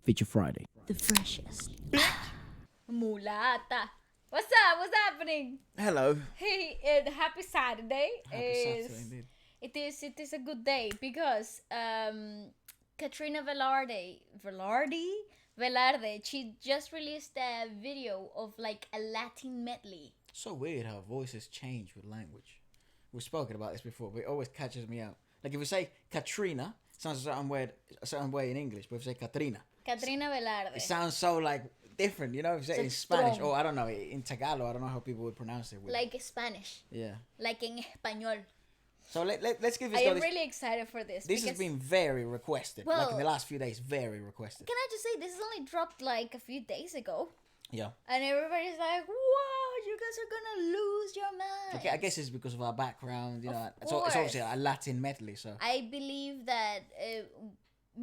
Feature Friday. The freshest. Mulata. What's up? What's happening? Hello. Hey, happy Saturday. Happy Saturday, indeed. It is a good day because Katrina Velarde, she just released a video of like a Latin medley. So weird how voices change with language. We've spoken about this before, but it always catches me out. Like if we say Katrina, it sounds a certain way in English, but if we say Katrina Velarde. it sounds so like different, you know, if you say it in Spanish, or I don't know, in Tagalog, I don't know how people would pronounce it. Like Spanish. Yeah. Like en español. So let's give this. I am really excited for this. This has been very requested. Well, like in the last few days, very requested. Can I just say this has only dropped like a few days ago? Yeah. And everybody's like, "Whoa, you guys are gonna lose your mind." Okay, I guess it's because of our background, you know. Of So it's obviously course. a Latin medley. So I believe that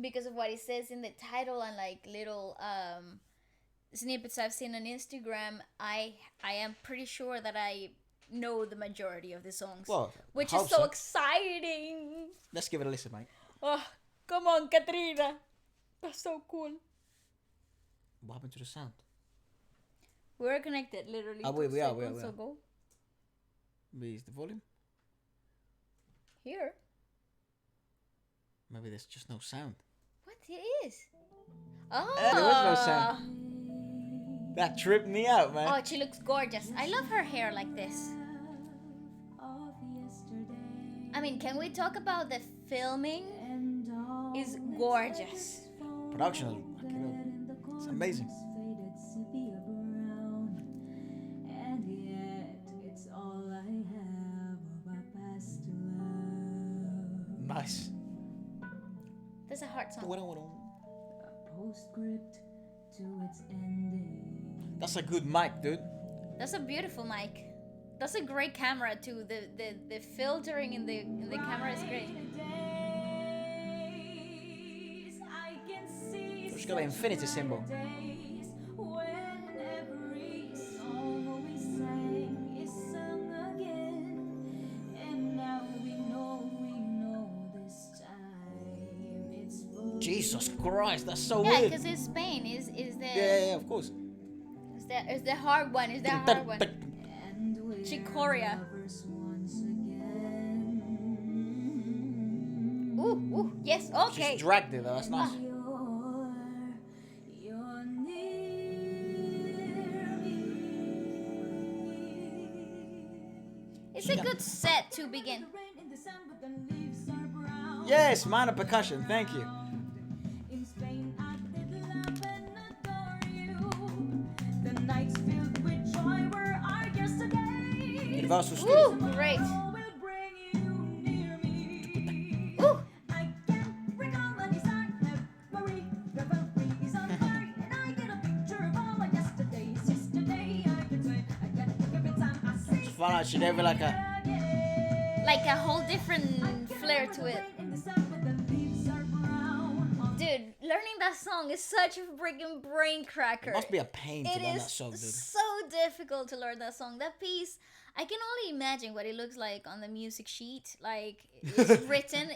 because of what it says in the title and like little snippets I've seen on Instagram, I am pretty sure that I know the majority of the songs. Well, which hope is so so. exciting. Let's give it a listen, mate. Oh, come on, Katrina. That's so cool. What happened to the sound? We're connected literally. We are. Ago. Is the volume? Here. Maybe there's just no sound. What it is? Oh. There was no sound. That tripped me out, man. Oh, she looks gorgeous. I love her hair like this. I mean, can we talk about the filming? Is gorgeous. Production is it's amazing. Nice. That's a hard song. That's a good mic, dude. That's a beautiful mic. That's a great camera too. The filtering in the camera is great. She's got an infinity symbol. Jesus Christ, that's so Yeah, weird. because it's Spain. Is the Yeah, of course. is the hard one? Is the hard one? Chicoria. Ooh, yes, okay. She's dragged it though, that's nice. It's a good set to begin. Yes, minor percussion, thank you. Universal Studios. Ooh, great. Ooh. It's fun, she gave it like a whole different flair to it. Dude, learning that song is such a freaking brain cracker. It must be a pain to It learn is that song, dude. so difficult to learn that song. That piece, I can only imagine what it looks like on the music sheet. Like, it's written,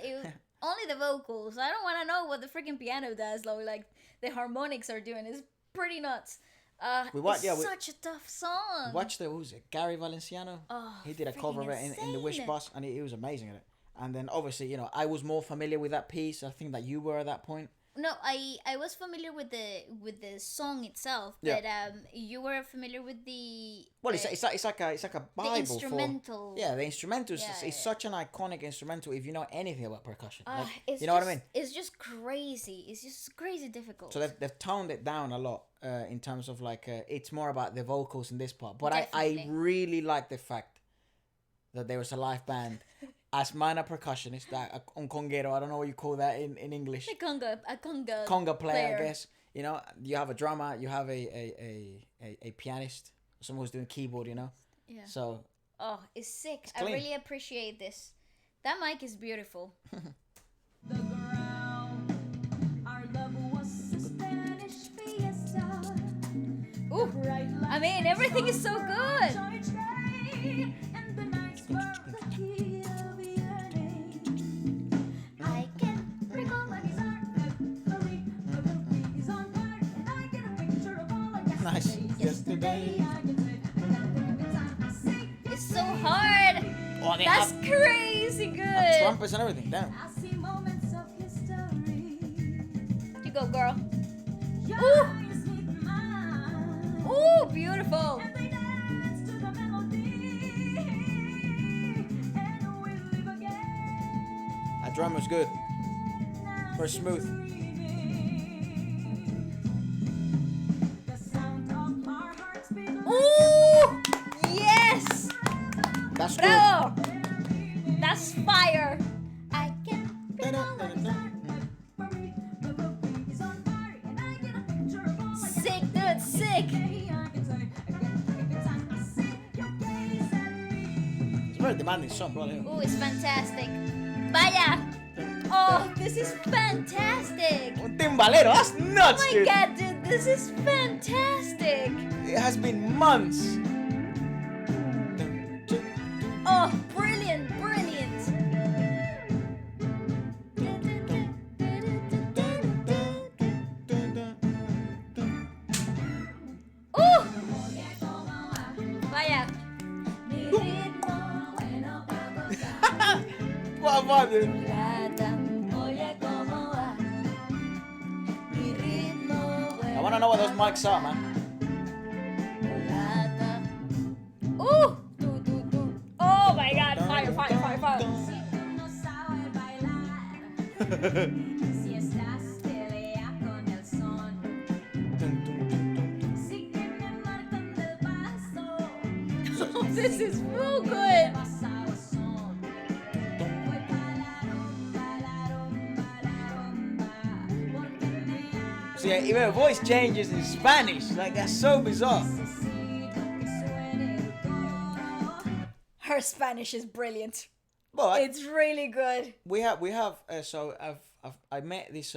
only the vocals. I don't want to know what the freaking piano does. Like the harmonics are doing. It's pretty nuts. Such a tough song. Watch what was it, Gary Valenciano? Oh, he did a cover of it in the Wish insane. Bus, and he was amazing at it. And then obviously, you know, I was more familiar with that piece. I think that you were at that point. No, I was familiar with the song itself, Yeah. but you were familiar with the It's like a Bible the instrumental. for the instrumental. Yeah, It's such an iconic instrumental if you know anything about percussion. It's you know what I mean? It's just crazy. It's just crazy difficult. So they've toned it down a lot in terms of like it's more about the vocals in this part. But I Definitely. really like the fact that there was a live band as minor percussionist, un conguero, I don't know what you call that in English. a conga Conga player, I guess. You know, you have a drummer, you have a pianist, someone who's doing keyboard, you know. Yeah. So It's sick. It's I clean. really appreciate this. That mic is beautiful. Ooh, I mean, everything is so good. Nice. Yesterday. It's so hard. Oh, they That's have crazy good. trumpets and everything. Damn. I see moments of history. You go, girl. Your Ooh. eyes meet mine. Ooh, beautiful. And they dance to the melody. And we live again. That drum was good. Now Very smooth. the sound of our hearts beat. Ooh, yes. That's good. Bravo. That's fire. I can feel sick, dude, sick. It's a very demanding song, bro. Ooh, it's fantastic. Vaya. Oh, this is fantastic. Un timbalero. That's nuts, Oh my dude. god, dude, this is fantastic. It has been months. Oh, brilliant, brilliant. Ooh. Vaya. What a vibe, dude. I want to know what those mics are, man. Ooh. Oh my god, fire, fire, fire, fire. Si estás pelea con el son, sígueme marcando el paso. This is real good. Pasado son, voy para la rumba, porque me See, even her voice changes in Spanish. Like, that's so bizarre. necesito que suene el coro. Her Spanish is brilliant. But It's really good. we have so I met this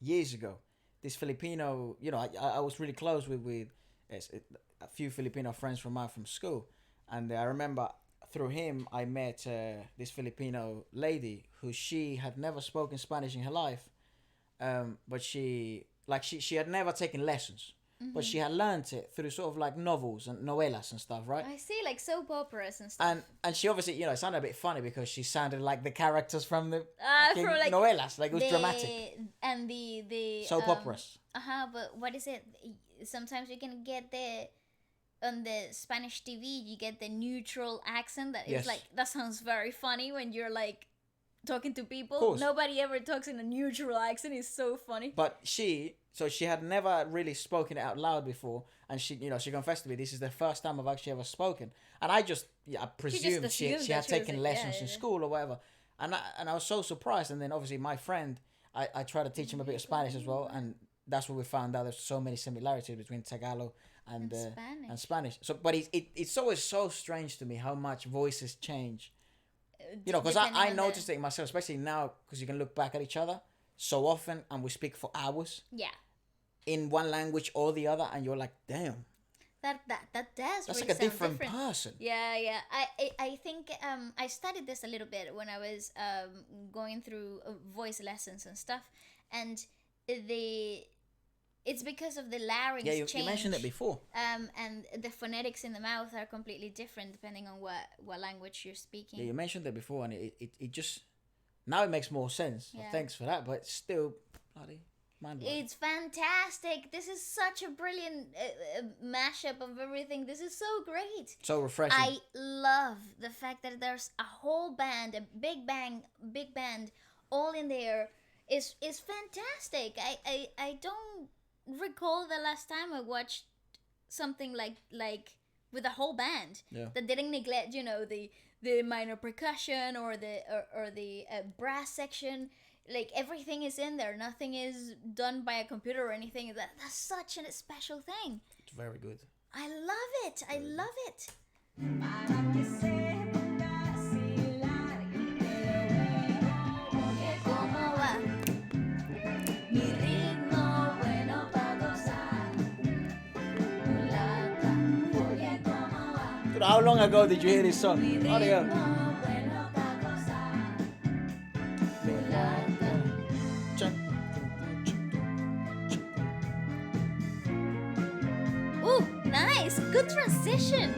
years ago, this Filipino, you know, I was really close with a few Filipino friends from school, and I remember through him I met this Filipino lady who she had never spoken Spanish in her life, but she had never taken lessons, but she had learned it through sort of like novels and novelas and stuff, right? I see, like soap operas and stuff. And she obviously, you know, it sounded a bit funny because she sounded like the characters from the From like novelas. Like, it was dramatic. And the Soap operas. But what is it? Sometimes you can get on the Spanish TV, you get the neutral accent that is Yes. like, that sounds very funny when you're like talking to people. Course. Nobody ever talks in a neutral accent. It's so funny. But she had never really spoken it out loud before. And she confessed to me, this is the first time I've actually ever spoken. And I presumed she assumed had that she was taken like, lessons yeah, in yeah. school or whatever. And I was so surprised. And then obviously my friend, I tried to teach him a bit of Spanish as well. And that's what we found out. There's so many similarities between Tagalog and Spanish. So, but it's always so strange to me how much voices change. You know, because Depending I on noticed it myself, especially now, because you can look back at each other so often and we speak for hours Yeah. in one language or the other, and you're like, damn, That does that's really like a sound different person. Yeah. I think I studied this a little bit when I was going through voice lessons and stuff, and it's because of the larynx Yeah, you change. mentioned it before. And the phonetics in the mouth are completely different depending on what language you're speaking. Yeah, you mentioned it before, and it just now it makes more sense. So Yeah. thanks for that, but it's still bloody mind-blowing. It's fantastic. This is such a brilliant mashup of everything. This is so great. So refreshing. I love the fact that there's a whole band, a big band, all in there. Is fantastic. I don't recall the last time I watched something like with a whole band that didn't neglect, you know, the minor percussion or the brass section. Like, everything is in there. Nothing is done by a computer or anything. That's such a special thing. It's very good. I love it. I love it. Para que se ponga así larga, oye, ¿Cómo va? mi ritmo bueno para gozar. Mulata, oye, cómo va. Dude, how long ago did you hear this song? Mi How'd it go? ritmo bueno para gozar. Mulata. Nice. Good transition.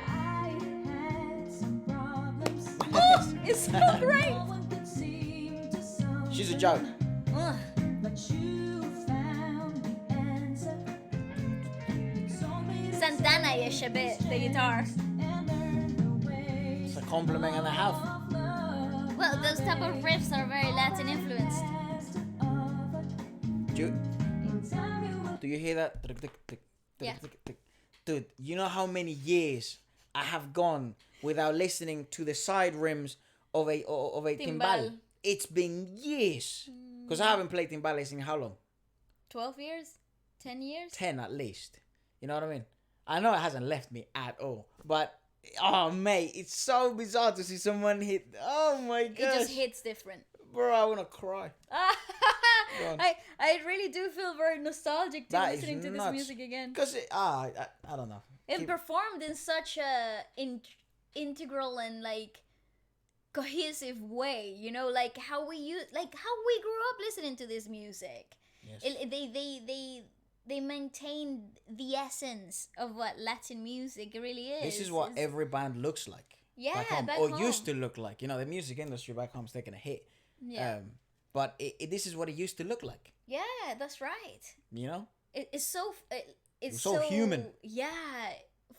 I had some problems. Oh, it's so great. No one could seem to solve She's a them. joke. Ugh. But you found the answer. You told me to Santana-ish a bit, the guitar. and learn the ways It's a compliment and a half. of love. Well, those type of riffs are very Latin influenced. Has to offer. Do you, In time you will do you hear that? Tick, tick, tick, tick, Yeah. tick, tick. Dude, you know how many years I have gone without listening to the side rims of a timbal? Timbal. It's been years. Because I haven't played timbales in how long? 12 years? 10 years? 10 at least. You know what I mean? I know it hasn't left me at all. But, oh, mate, it's so bizarre to see someone hit. Oh, my It gosh. just hits different. Bro, I want to cry. Go on. I really do feel very nostalgic to That is listening to this nuts. music again. Because, I don't know. And Keep- performed in such a integral and like cohesive way, you know, like how we grew up listening to this music. Yes. They maintained the essence of what Latin music really is. This is what It's- every band looks like. Yeah, back home, back or home. used to look like. You know, the music industry back home's taking a hit. Yeah, But this is what it used to look like. yeah, that's right. You know, It's so it's so human. Yeah,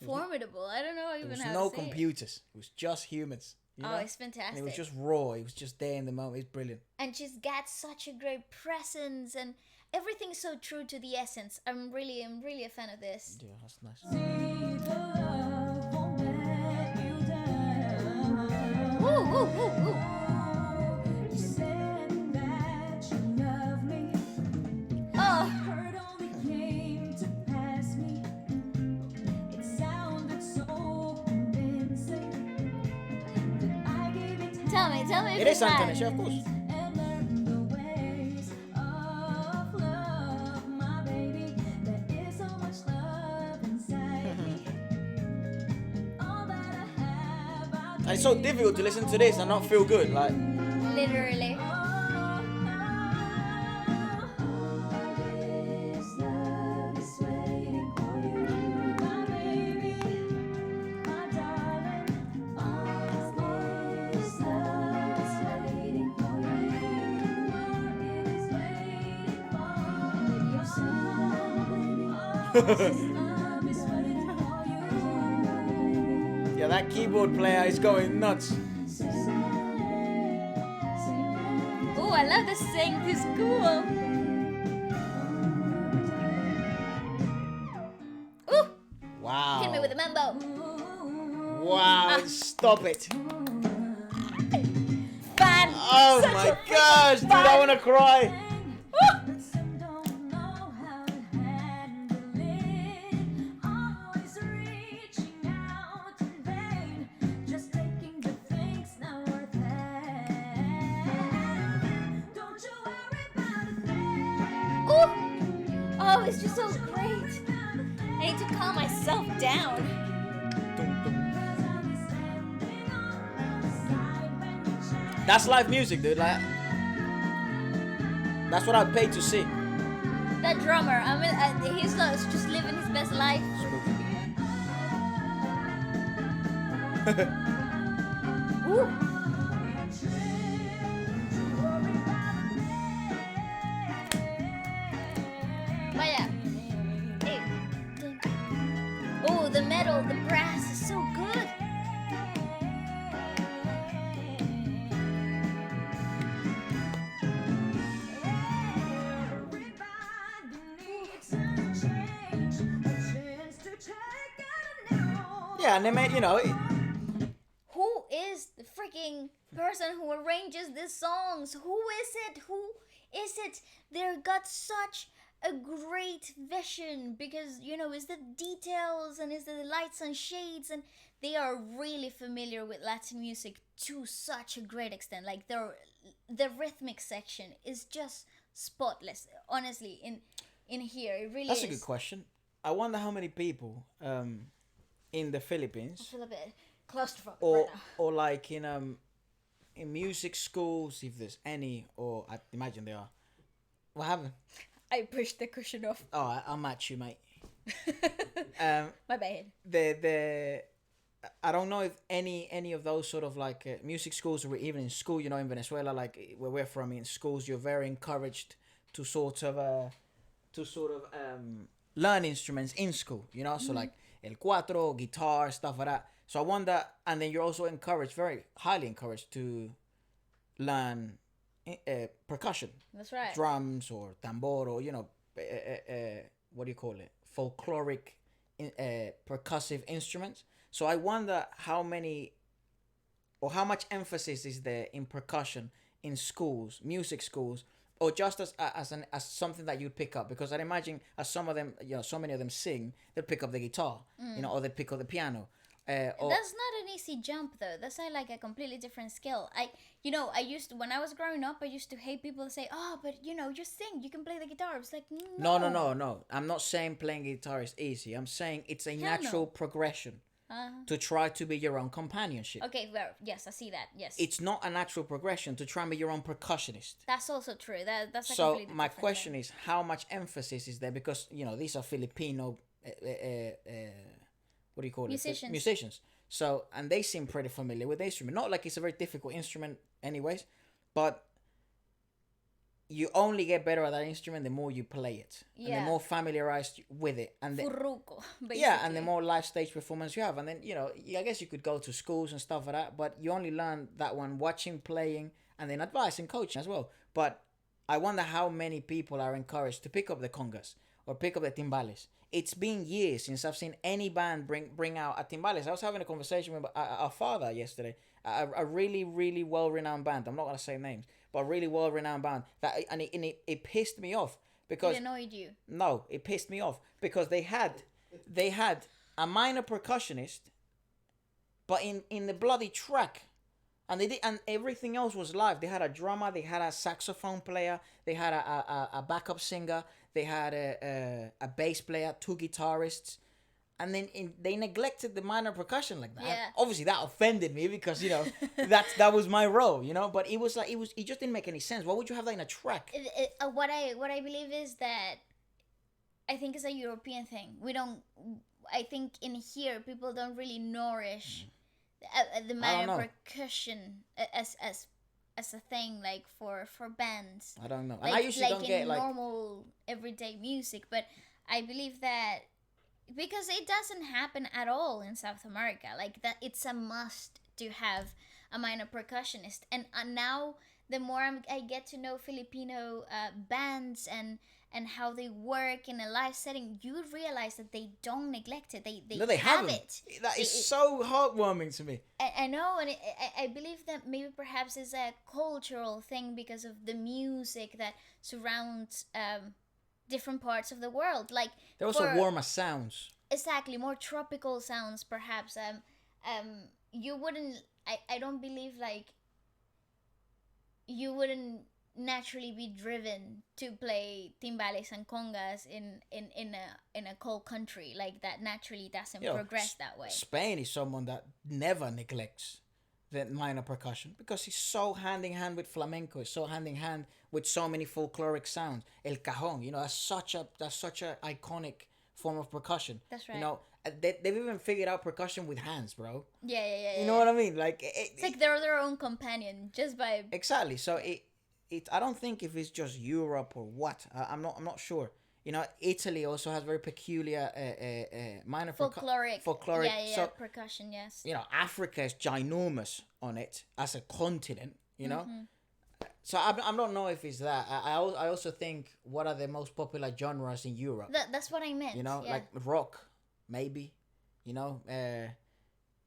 formidable. I don't know there even was how no to say it. computers. It was just humans. You know? Oh, it's And fantastic. it was just raw. It was just there in the moment. It's brilliant. And she's got such a great presence and everything's so true to the essence. I'm really a fan of this. Yeah, that's nice. see the love won't let you down. Ooh, ooh, ooh, ooh. You said that you love me. Oh, Hurt only came to pass me. It sounded so convincing that I gave it tell me if It it's is Anthony, bad. sure, of course. and learned the ways of love, my baby. There is so much love inside me. All that I have, And it's so difficult to listen to this and not feel good. Like, Literally. This love is waiting for you, my baby, my darling. This love is waiting for you. It is waiting for you. This love is waiting for you. yeah, that keyboard player is going nuts. Ooh, I love the sing. This cool. Ooh, Wow. hit me with a mambo. Wow, stop it. Fan. Oh Such my a freaking gosh, dude, I fan. want to cry. Some don't know how to handle it. Always reaching out in vain. Just taking the things not worth having. Don't you worry about a thing. Ooh. Oh, it's just so great. I need to calm myself down. Cause I'll be standing on the side when you change. That's live music, dude. Like, that's what I paid to see. That drummer, I mean, he's just living his best life. Ooh. Vaya. Hey. Oh, the metal, the brass is so good. Yeah, and they made, you know, Who is the freaking person who arranges these songs? Who is it? Who is it? They've got such a great vision because, you know, it's the details and it's the lights and shades, and they are really familiar with Latin music to such a great extent. Like the rhythmic section is just spotless. Honestly, in here, it really that's is. a good question. I wonder how many people in the I Philippines feel a bit claustrophobic or right now. or like in music schools, if there's any, or I imagine there are. What happened? I pushed the cushion off. Oh, I'm at you, mate. My bad. The I don't know if any of those sort of like music schools or even in school, you know, in Venezuela, like where we're from, in schools, you're very encouraged to sort of learn instruments in school, you know, so like el cuatro, guitar, stuff like that. So I wonder, and then you're also encouraged, very highly encouraged, to learn percussion, That's right. drums or tambor, or you know, what do you call it, folkloric percussive instruments. So I wonder how many or how much emphasis is there in percussion in schools, music schools, or just as something that you'd pick up? Because I'd imagine as some of them, you know, so many of them sing, they'll pick up the guitar, you know, or they pick up the piano. Or That's not an easy jump though. That's not like a completely different skill. I used to, when I was growing up, I used to hate people that say, "Oh, but you know, just sing. You can play the guitar." I was like, no. I'm not saying playing guitar is easy. I'm saying it's a natural progression to try to be your own companionship. Okay, well, yes, I see that. Yes, It's not a natural progression to try and be your own percussionist. that's also true. That's a So completely my different question thing. is, how much emphasis is there? Because you know these are Filipino, what do you call Musicians. it? Musicians. So and they seem pretty familiar with the instrument. Not like it's a very difficult instrument, anyways, but you only get better at that instrument the more you play it, and the Yeah. more familiarized with it, and the, Furruco, basically. yeah, and the more live stage performance you have, and then you know, I guess you could go to schools and stuff like that, but you only learn that one watching, playing, and then advice and coaching as well. But I wonder how many people are encouraged to pick up the congas or pick up the timbales. It's been years since I've seen any band bring out a timbales. I was having a conversation with our father yesterday, a really well renowned band. I'm not gonna say names, but a really well renowned band and it pissed me off because It annoyed you. no, it pissed me off because they had a minor percussionist, but in the bloody track, and they did, and everything else was live. They had a drummer, they had a saxophone player, they had a backup singer, they had a bass player, two guitarists, and then they neglected the minor percussion like that. Yeah. Obviously, that offended me because you know that was my role, you know. But it was like it just didn't make any sense. Why would you have that in a track? What I believe is that I think it's a European thing. We don't. I think in here people don't really nourish the minor know. percussion as a thing like for bands. I don't know. Like, And I usually don't in get like normal everyday music, but I believe that because it doesn't happen at all in South America, like that it's a must to have a minor percussionist. And now the more I get to know Filipino bands and how they work in a live setting, you would realize that they don't neglect it. They no, they have haven't. it. That is so heartwarming to me. I know, and I believe that maybe perhaps it's a cultural thing because of the music that surrounds different parts of the world. Like They're also warmer sounds. exactly, more tropical sounds, perhaps. You wouldn't. I don't believe like you wouldn't naturally be driven to play timbales and congas in a cold country like that. Naturally doesn't You know, progress that way. Spain is someone that never neglects the minor percussion because it's so hand in hand with flamenco. It's so hand in hand with so many folkloric sounds. El cajon, you know, that's such a iconic form of percussion. That's right. You know, they've even figured out percussion with hands, bro. Yeah. You know what I mean? Like It's like they're their own companion just by. exactly. So it I don't think if it's just Europe or what. I'm not sure. You know, Italy also has very peculiar minor Folkloric. Yeah, so percussion, yes. you know, Africa is ginormous on it as a continent, you know. So I don't know if it's that. I also think what are the most popular genres in Europe? That's what I meant. You know, yeah. like rock, maybe. You know,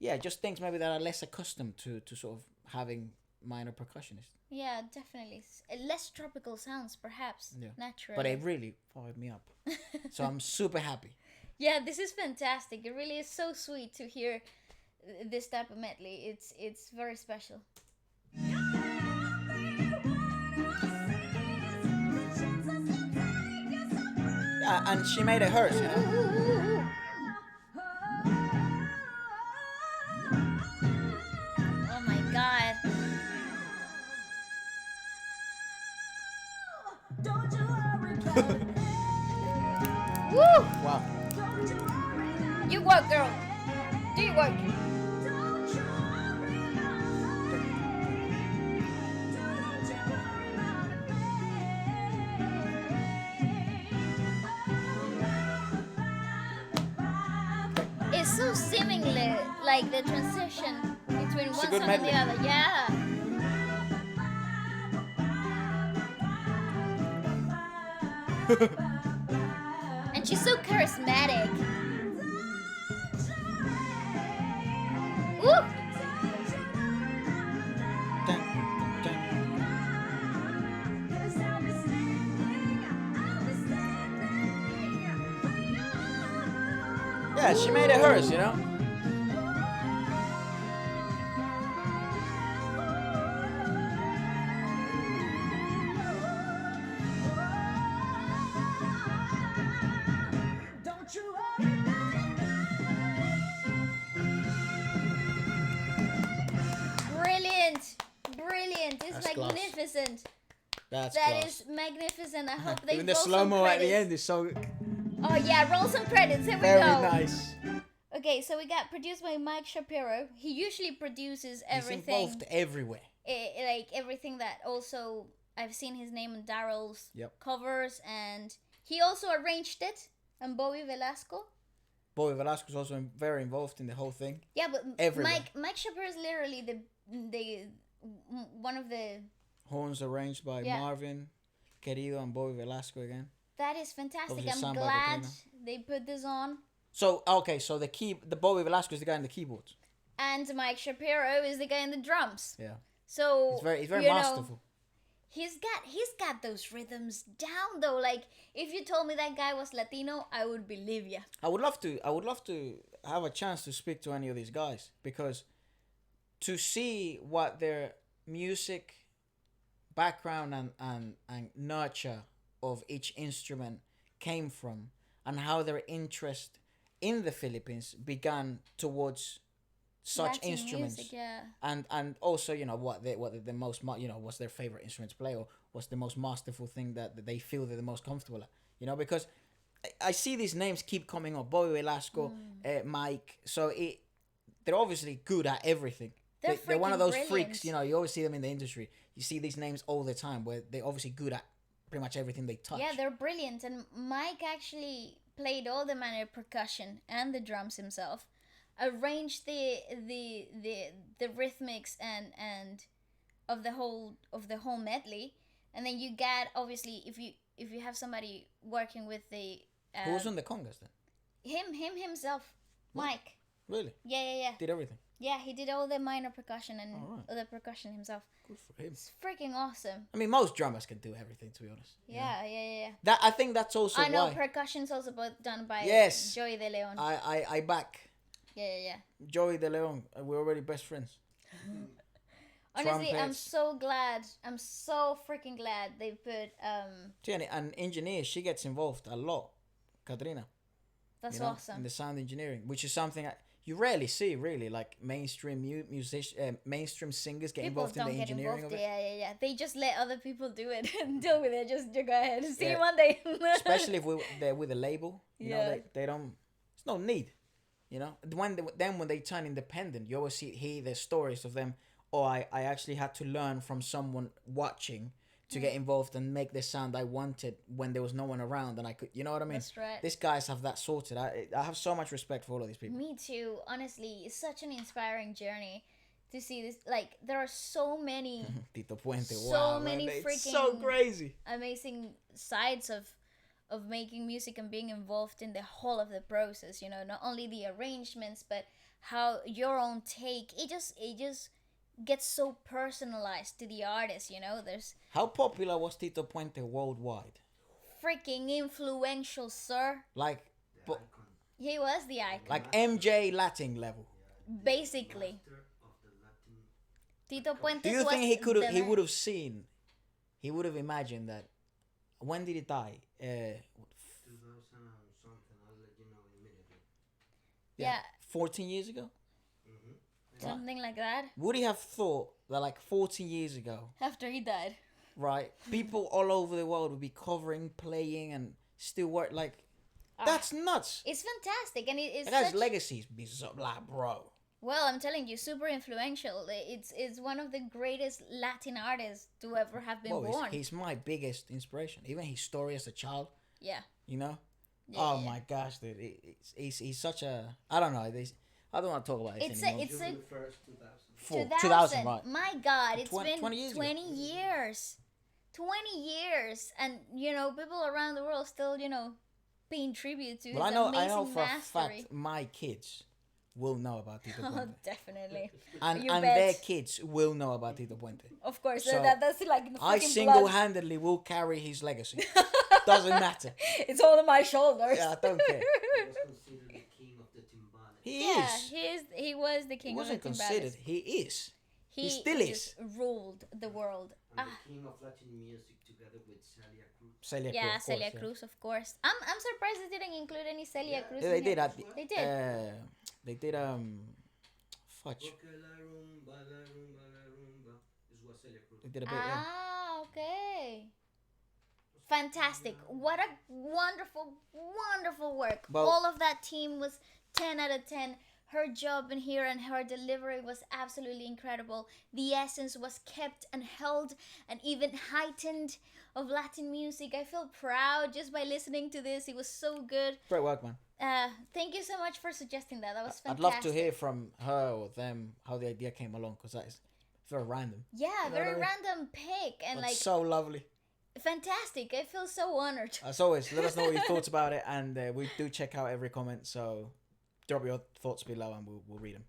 yeah, just things maybe that are less accustomed to sort of having minor percussionists. Yeah, definitely. Less tropical sounds, perhaps. Yeah. Naturally. But it really fired me up. So I'm super happy. Yeah, this is fantastic. It really is so sweet to hear this type of medley. It's very special. And she made it hers, you know. Oh my god. Don't you worry about it. Woo! Wow. Don't You work, girl. Do your work. Don't you worry about a thing. Don't you worry about a thing. It's so seemingly like the transition between It's a one good song and the medley. other. Yeah. And she's so charismatic. Ooh. Dun, dun. Yeah, she made it hers, you know. Don't you worry about Brilliant. Brilliant. It's That's class. magnificent. That's That class. is magnificent. I hope they Even the roll slow some mo at the credits. end is so Oh yeah, roll some credits. Here we very go. nice. Okay, so we got produced by Mike Shapiro. He usually produces He's everything, involved everywhere. like everything that also I've seen his name on Daryl's Yep. covers, and he also arranged it. And Bobby Velasco. Bobby Velasco's also very involved in the whole thing. Yeah, but Everywhere. Mike Shapiro is literally the one of the. Horns arranged by Yeah. Marvin, Querido, and Bobby Velasco again. That is fantastic. Obviously I'm signed by glad Katrina. they put this on. So okay, so the Bobby Velasco is the guy in the keyboards. And Mike Shapiro is the guy in the drums. Yeah, So he's very you know, masterful. He's got those rhythms down though. Like if you told me that guy was Latino, I would believe you. I would love to have a chance to speak to any of these guys, because to see what their music background and nurture of each instrument came from, and how their interest in the Philippines began towards such Latin instruments. music, yeah. And also, you know, what the most what's their favorite instrument to play, or what's the most masterful thing that they feel they're the most comfortable at, you know, because I see these names keep coming up: Bobby Velasco, Mike. So they're obviously good at everything. They're one of freaking those brilliant. freaks, you know. You always see them in the industry. You see these names all the time, where they're obviously good at pretty much everything they touch. Yeah, they're brilliant. And Mike actually played all the manner of percussion and the drums himself. Arranged the rhythmics and of the whole medley. And then you got, obviously, if you have somebody working with the Who was on the congas then? him himself, What? Mike. Really? Yeah. Did everything. Yeah, he did all the minor percussion and Alright. all the percussion himself. Good for him. It's freaking awesome. I mean, most drummers can do everything, to be honest. you know? Yeah. That I think that's also I know why percussion's also done by Yes. Joey De Leon. I back Yeah. Joey De Leon. We're already best friends. Honestly, I'm Trumpets. so glad. I'm so freaking glad they put See, and engineer, she gets involved a lot. Katrina. that's you know, awesome. in the sound engineering, which is something you rarely see, really. Like mainstream mainstream singers get People involved in don't the get engineering involved. of it. Yeah. They just let other people do it and deal with it. Just go ahead. See Yeah. you one day. Especially if they're with a label, you know, Yeah. they don't. It's no need, you know. When they turn independent, you always hear the stories of them. Oh, I actually had to learn from someone watching to get involved and make the sound I wanted when there was no one around, and I could, you know what I mean? That's right. These guys have that sorted. I have so much respect for all of these people. Me too. Honestly, it's such an inspiring journey to see this. Like there are so many Tito Puente, So wow, many man, it's so freaking- crazy. amazing sides of making music and being involved in the whole of the process. You know, not only the arrangements, but how your own take. It just gets so personalized to the artist. You know, there's How popular was Tito Puente worldwide? freaking influential, sir. Like, He was the icon, like MJ Latin level. basically. Tito Puentes Do you was think he could the have? He man. would have seen. He would have imagined that. When did he die? 2000 and something. I'll let you know immediately. Yeah, 14 years ago. something like that. Would he have thought that like 14 years ago, After he died. right? People all over the world would be covering, playing, and still work like. That's nuts. It's fantastic, and it is That guy's such. legacy is bizarre, like, bro. Well, I'm telling you, super influential. It's one of the greatest Latin artists to ever have been Well, born. he's my biggest inspiration. Even his story as a child, Yeah. you know. Yeah, Oh yeah. my gosh, dude! He's such a, I don't know. I don't want to talk about this It's anymore. a June the 1st, 2000. 2000, right? My God, it's been 20 years ago. 20 years. 20 years. And, people around the world still, paying tribute to Well, his I know amazing for a mastery. fact my kids will know about Tito Oh, Puente, definitely. and You their bet. kids will know about Tito Puente. Of course, So, that's like in the I freaking blood. single-handedly will carry his legacy. Doesn't matter. It's all on my shoulders. Yeah, I don't care. He was considered the king of the timbales. He Yeah, is. he was the He king of wasn't the considered. timbales. He is. He still just ruled the world. And the king of Latin music together with Celia Cruz. Celia Yeah, Cruz, of Celia course, Cruz, of course. I'm surprised they didn't include any Celia Cruz. Yeah, they in did. here. They did. They did. Fudge. Porque la rumba, la rumba, la rumba is what Celia Cruz. They did a bit. Yeah. Ah, okay. Fantastic. What a wonderful, wonderful work. Well- All of that team was 10 out of 10. Her job in here and her delivery was absolutely incredible. The essence was kept and held and even heightened of Latin music. I feel proud just by listening to this. It was so good. Great work, man. Thank you so much for suggesting that. That was I'd fantastic. love to hear from her or them how the idea came along, because that is very random. Yeah, know what very I mean? random pick and But like so lovely. fantastic. I feel so honored. As always, let us know what your thoughts about it, and we do check out every comment. So drop your thoughts below, and we'll read them.